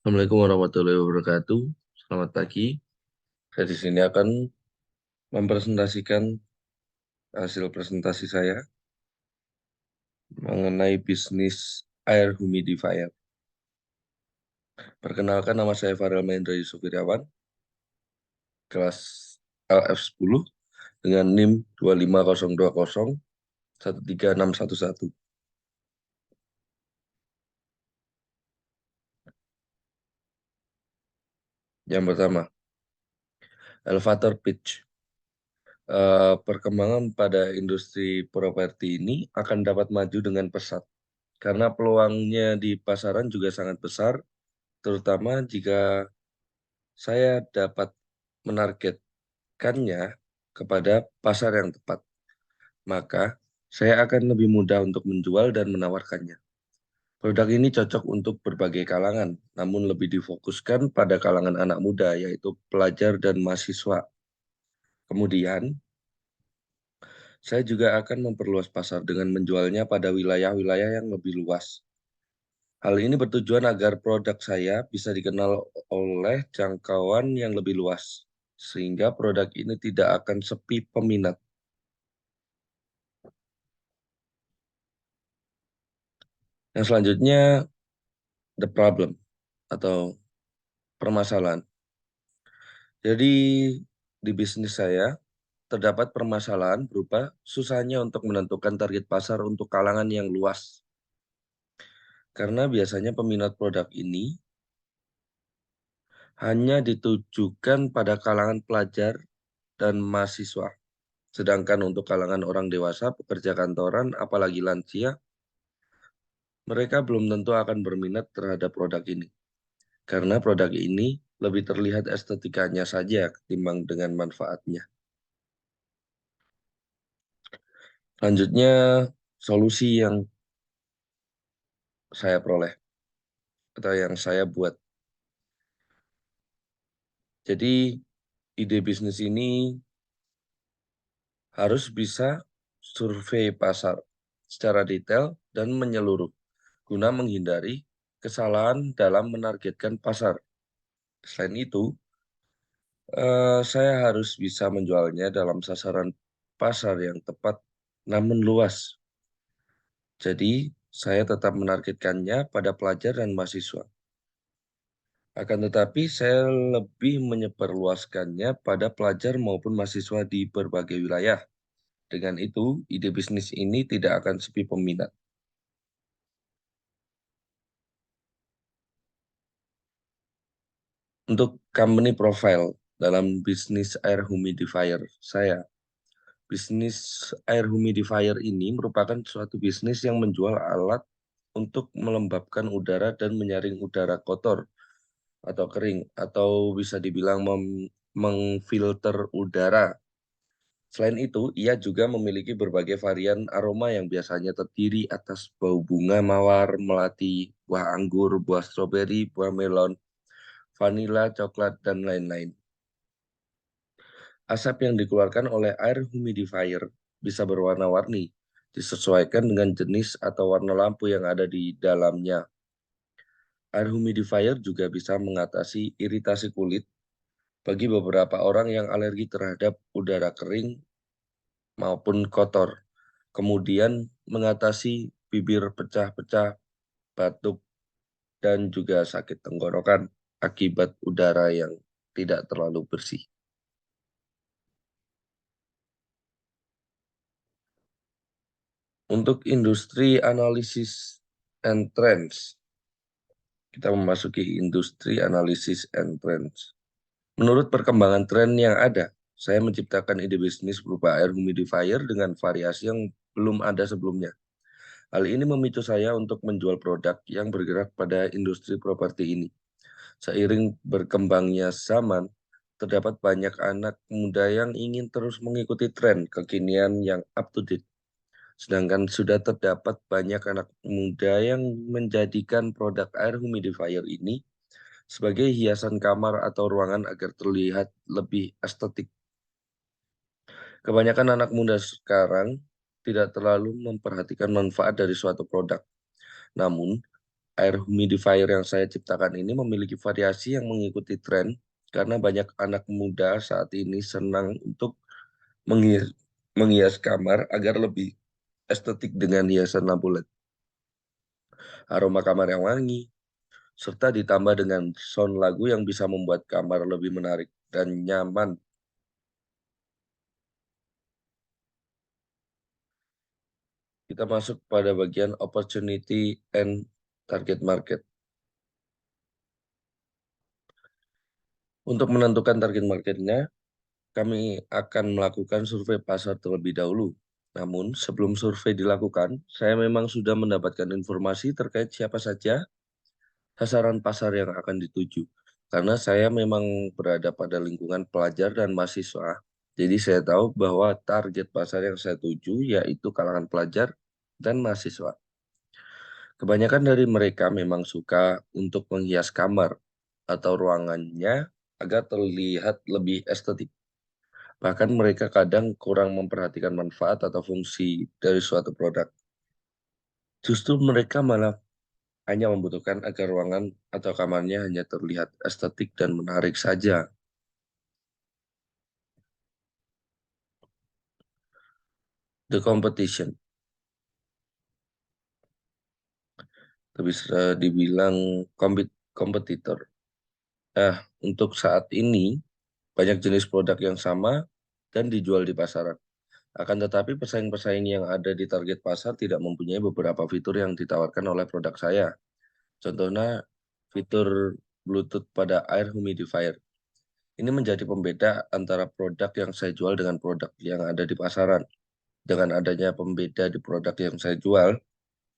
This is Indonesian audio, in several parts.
Assalamualaikum warahmatullahi wabarakatuh. Selamat pagi. Saya di sini akan mempresentasikan hasil presentasi saya mengenai bisnis air humidifier. Perkenalkan, nama saya Farel Mahendra Yusuf Irawan, kelas LF10 dengan NIM 25020 13611. Yang pertama, elevator pitch. Perkembangan pada industri properti ini akan dapat maju dengan pesat karena peluangnya di pasaran juga sangat besar, terutama jika saya dapat menargetkannya kepada pasar yang tepat. Maka saya akan lebih mudah untuk menjual dan menawarkannya. Produk ini cocok untuk berbagai kalangan, namun lebih difokuskan pada kalangan anak muda, yaitu pelajar dan mahasiswa. Kemudian, saya juga akan memperluas pasar dengan menjualnya pada wilayah-wilayah yang lebih luas. Hal ini bertujuan agar produk saya bisa dikenal oleh jangkauan yang lebih luas, sehingga produk ini tidak akan sepi peminat. Yang selanjutnya, the problem atau permasalahan. Jadi, di bisnis saya terdapat permasalahan berupa susahnya untuk menentukan target pasar untuk kalangan yang luas. Karena biasanya peminat produk ini hanya ditujukan pada kalangan pelajar dan mahasiswa. Sedangkan untuk kalangan orang dewasa, pekerja kantoran, apalagi lansia, mereka belum tentu akan berminat terhadap produk ini. Karena produk ini lebih terlihat estetikanya saja ketimbang dengan manfaatnya. Selanjutnya, solusi yang saya peroleh atau yang saya buat. Jadi, ide bisnis ini harus bisa survei pasar secara detail dan menyeluruh guna menghindari kesalahan dalam menargetkan pasar. Selain itu, saya harus bisa menjualnya dalam sasaran pasar yang tepat namun luas. Jadi, saya tetap menargetkannya pada pelajar dan mahasiswa. Akan tetapi, saya lebih menyebarluaskannya pada pelajar maupun mahasiswa di berbagai wilayah. Dengan itu, ide bisnis ini tidak akan sepi peminat. Untuk company profile dalam bisnis air humidifier saya, bisnis air humidifier ini merupakan suatu bisnis yang menjual alat untuk melembabkan udara dan menyaring udara kotor atau kering, atau bisa dibilang mengfilter udara. Selain itu, ia juga memiliki berbagai varian aroma yang biasanya terdiri atas bau bunga mawar, melati, buah anggur, buah stroberi, buah melon, vanila, coklat, dan lain-lain. Asap yang dikeluarkan oleh air humidifier bisa berwarna-warni, disesuaikan dengan jenis atau warna lampu yang ada di dalamnya. Air humidifier juga bisa mengatasi iritasi kulit bagi beberapa orang yang alergi terhadap udara kering maupun kotor. Kemudian mengatasi bibir pecah-pecah, batuk, dan juga sakit tenggorokan akibat udara yang tidak terlalu bersih. Untuk industri analisis and trends, kita memasuki industri analisis and trends. Menurut perkembangan tren yang ada, saya menciptakan ide bisnis berupa air humidifier dengan variasi yang belum ada sebelumnya. Hal ini memicu saya untuk menjual produk yang bergerak pada industri properti ini. Seiring berkembangnya zaman, terdapat banyak anak muda yang ingin terus mengikuti tren kekinian yang up to date. Sedangkan sudah terdapat banyak anak muda yang menjadikan produk air humidifier ini sebagai hiasan kamar atau ruangan agar terlihat lebih estetik. Kebanyakan anak muda sekarang tidak terlalu memperhatikan manfaat dari suatu produk. Namun, Air humidifier yang saya ciptakan ini memiliki variasi yang mengikuti tren karena banyak anak muda saat ini senang untuk menghias, menghias kamar agar lebih estetik dengan hiasan lampu LED, aroma kamar yang wangi, serta ditambah dengan sound lagu yang bisa membuat kamar lebih menarik dan nyaman. Kita masuk pada bagian opportunity and target market. Untuk menentukan target marketnya, kami akan melakukan survei pasar terlebih dahulu. Namun, sebelum survei dilakukan, saya memang sudah mendapatkan informasi terkait siapa saja sasaran pasar yang akan dituju. Karena saya memang berada pada lingkungan pelajar dan mahasiswa, jadi saya tahu bahwa target pasar yang saya tuju yaitu kalangan pelajar dan mahasiswa. Kebanyakan dari mereka memang suka untuk menghias kamar atau ruangannya agar terlihat lebih estetik. Bahkan mereka kadang kurang memperhatikan manfaat atau fungsi dari suatu produk. Justru mereka malah hanya membutuhkan agar ruangan atau kamarnya hanya terlihat estetik dan menarik saja. The competition, bisa dibilang kompetitor. Nah, untuk saat ini, banyak jenis produk yang sama dan dijual di pasaran. Akan tetapi pesaing-pesaing yang ada di target pasar tidak mempunyai beberapa fitur yang ditawarkan oleh produk saya. Contohnya, fitur Bluetooth pada air humidifier. Ini menjadi pembeda antara produk yang saya jual dengan produk yang ada di pasaran. Dengan adanya pembeda di produk yang saya jual,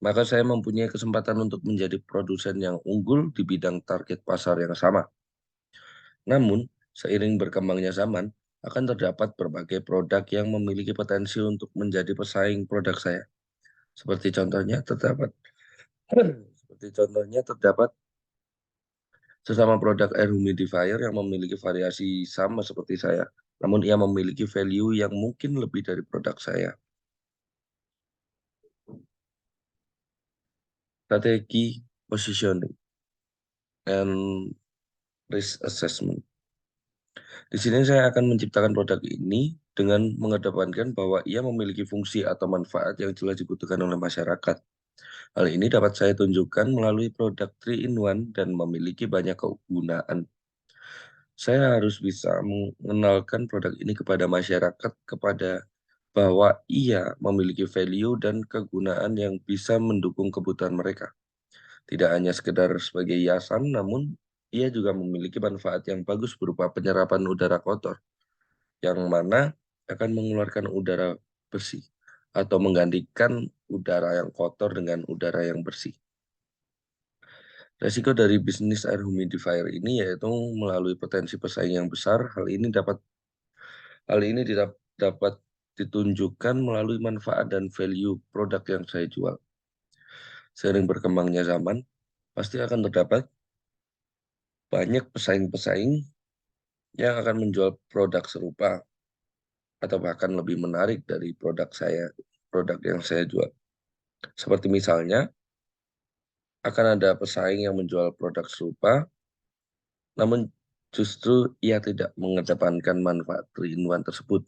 maka saya mempunyai kesempatan untuk menjadi produsen yang unggul di bidang target pasar yang sama. Namun, seiring berkembangnya zaman, akan terdapat berbagai produk yang memiliki potensi untuk menjadi pesaing produk saya. Seperti contohnya terdapat seperti contohnya terdapat sesama produk air humidifier yang memiliki variasi sama seperti saya, namun ia memiliki value yang mungkin lebih dari produk saya. Strategi positioning and risk assessment. Di sini saya akan menciptakan produk ini dengan mengedepankan bahwa ia memiliki fungsi atau manfaat yang jelas dibutuhkan oleh masyarakat. Hal ini dapat saya tunjukkan melalui produk 3-in-1 dan memiliki banyak kegunaan. Saya harus bisa mengenalkan produk ini kepada masyarakat kepada bahwa ia memiliki value dan kegunaan yang bisa mendukung kebutuhan mereka. Tidak hanya sekedar sebagai hiasan, namun ia juga memiliki manfaat yang bagus berupa penyerapan udara kotor, yang mana akan mengeluarkan udara bersih atau menggantikan udara yang kotor dengan udara yang bersih. Resiko dari bisnis air humidifier ini yaitu melalui potensi pesaing yang besar. Hal ini dapat ditunjukkan melalui manfaat dan value produk yang saya jual. Seiring berkembangnya zaman, pasti akan terdapat banyak pesaing-pesaing yang akan menjual produk serupa atau bahkan lebih menarik dari produk yang saya jual. Seperti misalnya, akan ada pesaing yang menjual produk serupa, namun justru ia tidak mengedepankan manfaat 3-in-1 tersebut,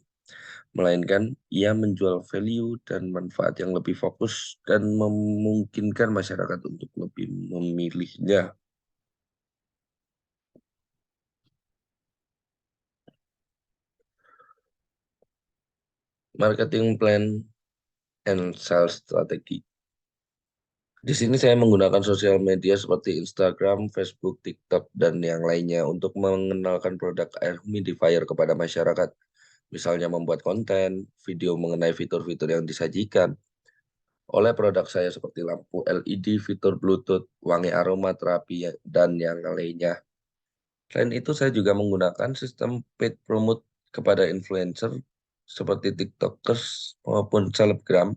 melainkan ia menjual value dan manfaat yang lebih fokus dan memungkinkan masyarakat untuk lebih memilihnya. Marketing plan and sales strategy. Di sini saya menggunakan sosial media seperti Instagram, Facebook, TikTok, dan yang lainnya untuk mengenalkan produk air humidifier kepada masyarakat. Misalnya membuat konten, video mengenai fitur-fitur yang disajikan oleh produk saya seperti lampu LED, fitur Bluetooth, wangi aroma terapi, dan yang lainnya. Selain itu, saya juga menggunakan sistem paid promote kepada influencer seperti TikTokers maupun selebgram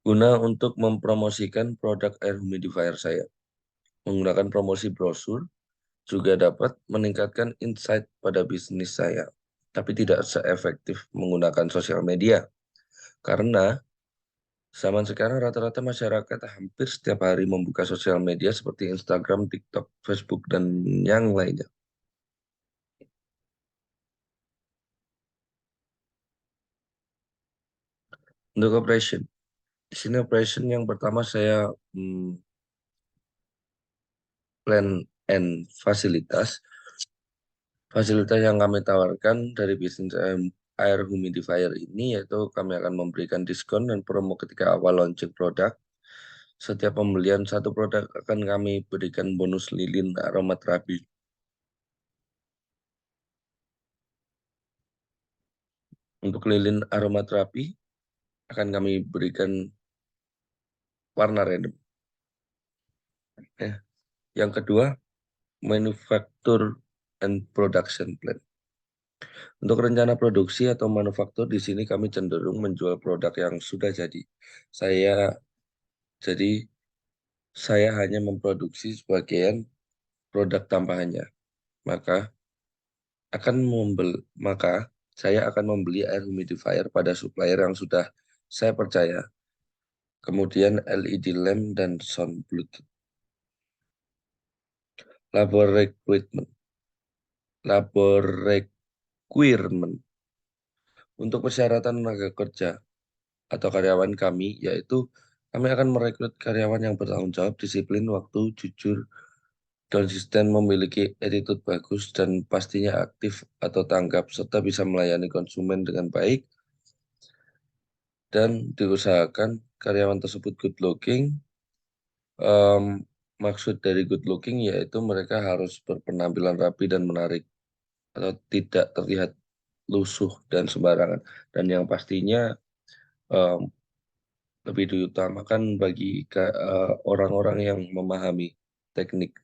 guna untuk mempromosikan produk air humidifier saya. Menggunakan promosi brosur juga dapat meningkatkan insight pada bisnis saya, tapi tidak seefektif menggunakan sosial media. Karena Zaman sekarang rata-rata masyarakat hampir setiap hari membuka sosial media seperti Instagram, TikTok, Facebook, dan yang lainnya. Untuk operation, di sini operation yang pertama saya plan and fasilitas. Fasilitas yang kami tawarkan dari bisnis air humidifier ini yaitu kami akan memberikan diskon dan promo ketika awal launching produk. Setiap pembelian satu produk akan kami berikan bonus lilin aromaterapi. Untuk lilin aromaterapi akan kami berikan warna random. Ya. Yang kedua, manufacture and production plan. Untuk rencana produksi atau manufaktur di sini kami cenderung menjual produk yang sudah jadi. Saya jadi saya hanya memproduksi sebagian produk tambahannya. Maka maka saya akan membeli air humidifier pada supplier yang sudah saya percaya. Kemudian LED lamp dan sound Bluetooth. Labor recruitment. Labor requirement. Untuk persyaratan tenaga kerja atau karyawan kami, yaitu kami akan merekrut karyawan yang bertanggung jawab, disiplin waktu, jujur, konsisten, memiliki attitude bagus, dan pastinya aktif atau tanggap, serta bisa melayani konsumen dengan baik, dan diusahakan karyawan tersebut good looking. Em, Maksud dari good looking yaitu mereka harus berpenampilan rapi dan menarik, atau tidak terlihat lusuh dan sembarangan. Dan yang pastinya em, lebih diutamakan bagi orang-orang yang memahami teknik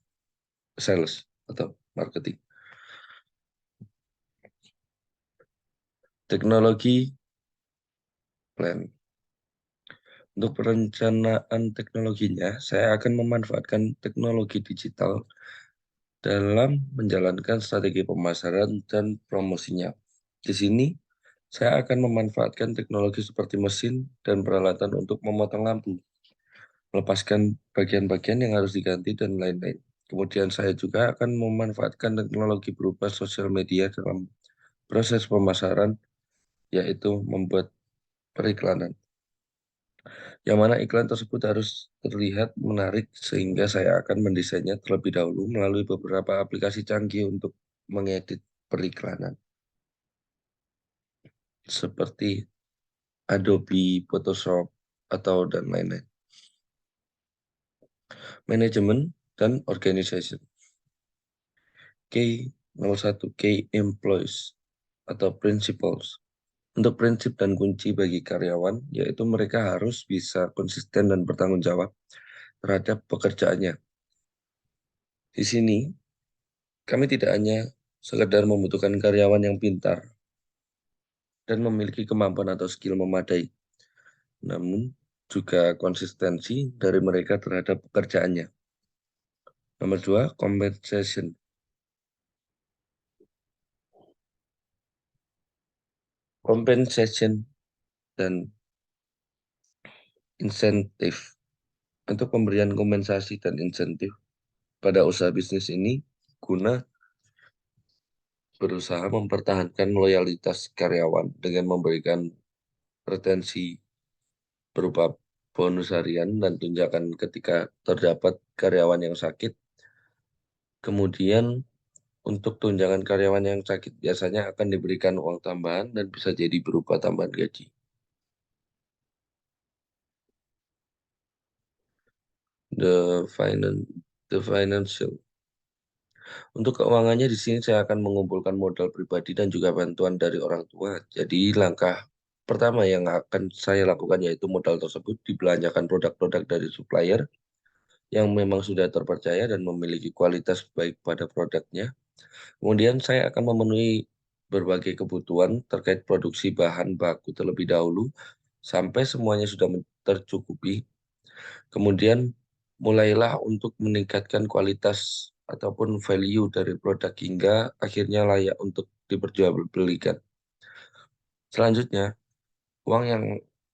sales atau marketing. Teknologi plan. Untuk perencanaan teknologinya, saya akan memanfaatkan teknologi digital dalam menjalankan strategi pemasaran dan promosinya. Di sini, saya akan memanfaatkan teknologi seperti mesin dan peralatan untuk memotong lampu, melepaskan bagian-bagian yang harus diganti, dan lain-lain. Kemudian saya juga akan memanfaatkan teknologi berupa sosial media dalam proses pemasaran, yaitu membuat periklanan. Yang mana iklan tersebut harus terlihat menarik sehingga saya akan mendesainnya terlebih dahulu melalui beberapa aplikasi canggih untuk mengedit periklanan seperti Adobe Photoshop atau dan lain-lain. Manajemen dan organization. K01 Key Employees atau Principles. Untuk prinsip dan kunci bagi karyawan, yaitu mereka harus bisa konsisten dan bertanggung jawab terhadap pekerjaannya. Di sini, kami tidak hanya sekedar membutuhkan karyawan yang pintar dan memiliki kemampuan atau skill memadai, namun juga konsistensi dari mereka terhadap pekerjaannya. Nomor dua, compensation. Compensation dan insentif. Untuk pemberian kompensasi dan insentif pada usaha bisnis ini guna berusaha mempertahankan loyalitas karyawan dengan memberikan retensi berupa bonus harian dan tunjangan ketika terdapat karyawan yang sakit. Kemudian untuk tunjangan karyawan yang sakit biasanya akan diberikan uang tambahan dan bisa jadi berupa tambahan gaji. The finan the financial. Untuk keuangannya di sini saya akan mengumpulkan modal pribadi dan juga bantuan dari orang tua. Jadi langkah pertama yang akan saya lakukan yaitu modal tersebut dibelanjakan produk-produk dari supplier yang memang sudah terpercaya dan memiliki kualitas baik pada produknya. Kemudian saya akan memenuhi berbagai kebutuhan terkait produksi bahan baku terlebih dahulu sampai semuanya sudah tercukupi. Kemudian mulailah untuk meningkatkan kualitas ataupun value dari produk hingga akhirnya layak untuk diperjualbelikan. Selanjutnya, uang yang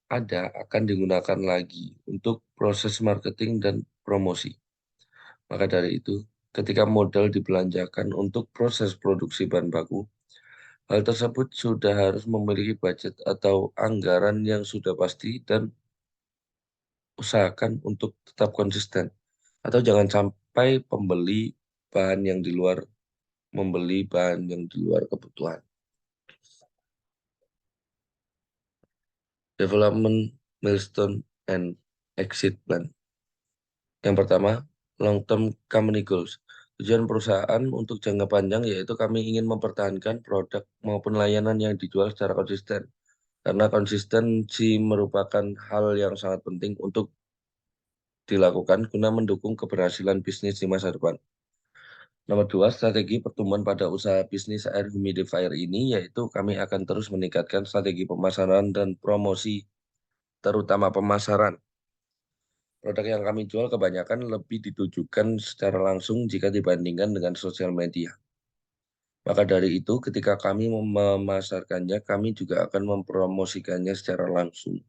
ada akan digunakan lagi untuk proses marketing dan promosi. Maka dari itu, ketika modal dibelanjakan untuk proses produksi bahan baku, hal tersebut sudah harus memiliki budget atau anggaran yang sudah pasti dan usahakan untuk tetap konsisten. Atau jangan sampai bahan yang di luar membeli bahan yang di luar kebutuhan. Development milestone and exit plan. Yang pertama, long term company goals. Tujuan perusahaan untuk jangka panjang yaitu kami ingin mempertahankan produk maupun layanan yang dijual secara konsisten. Karena konsistensi merupakan hal yang sangat penting untuk dilakukan guna mendukung keberhasilan bisnis di masa depan. Nomor dua, strategi pertumbuhan pada usaha bisnis air humidifier ini yaitu kami akan terus meningkatkan strategi pemasaran dan promosi, terutama pemasaran. Produk yang kami jual kebanyakan lebih ditujukan secara langsung jika dibandingkan dengan sosial media. Maka dari itu, ketika kami memasarkannya, kami juga akan mempromosikannya secara langsung.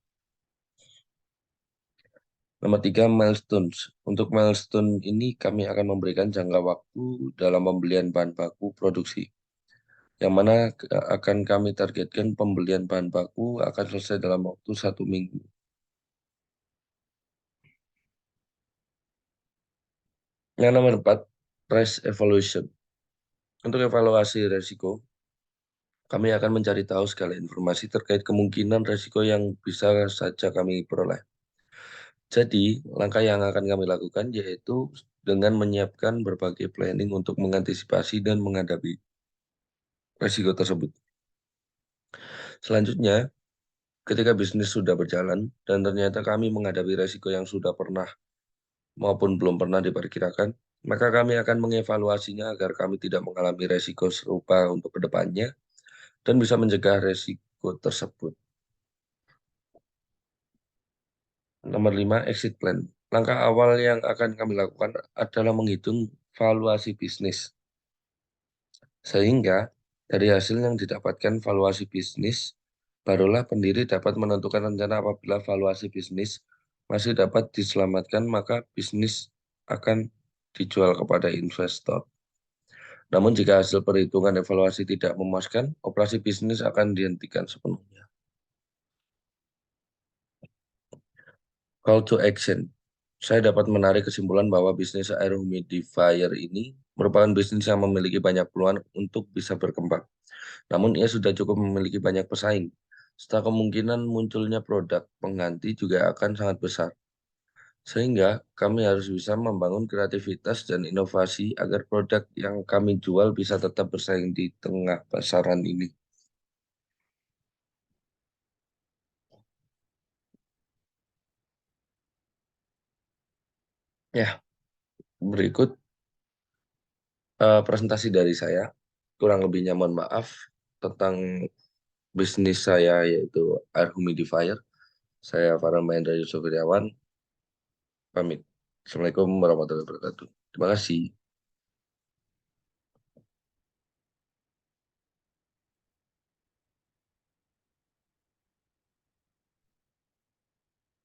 Nomor tiga, milestones. Untuk milestone ini, kami akan memberikan jangka waktu dalam pembelian bahan baku produksi, yang mana akan kami targetkan pembelian bahan baku akan selesai dalam waktu 1 minggu. Yang nomor empat, price evaluation. Untuk evaluasi resiko, kami akan mencari tahu segala informasi terkait kemungkinan resiko yang bisa saja kami peroleh. Jadi, langkah yang akan kami lakukan yaitu dengan menyiapkan berbagai planning untuk mengantisipasi dan menghadapi resiko tersebut. Selanjutnya, ketika bisnis sudah berjalan dan ternyata kami menghadapi resiko yang sudah pernah maupun belum pernah diperkirakan, maka kami akan mengevaluasinya agar kami tidak mengalami resiko serupa untuk kedepannya dan bisa mencegah resiko tersebut. Nomor 5, exit plan. Langkah awal yang akan kami lakukan adalah menghitung valuasi bisnis. Sehingga dari hasil yang didapatkan valuasi bisnis, barulah pendiri dapat menentukan rencana apabila valuasi bisnis masih dapat diselamatkan, maka bisnis akan dijual kepada investor. Namun jika hasil perhitungan evaluasi tidak memuaskan, operasi bisnis akan dihentikan sepenuhnya. Call to action. Saya dapat menarik kesimpulan bahwa bisnis air humidifier ini merupakan bisnis yang memiliki banyak peluang untuk bisa berkembang. Namun ia sudah cukup memiliki banyak pesaing. Serta kemungkinan munculnya produk pengganti juga akan sangat besar. Sehingga kami harus bisa membangun kreativitas dan inovasi agar produk yang kami jual bisa tetap bersaing di tengah pasaran ini. Ya, berikut presentasi dari saya. Kurang lebihnya mohon maaf tentang bisnis saya yaitu air humidifier. Saya Farhan Mahendra Yusuf Wiryawan, pamit. Assalamualaikum warahmatullahi wabarakatuh. Terima kasih.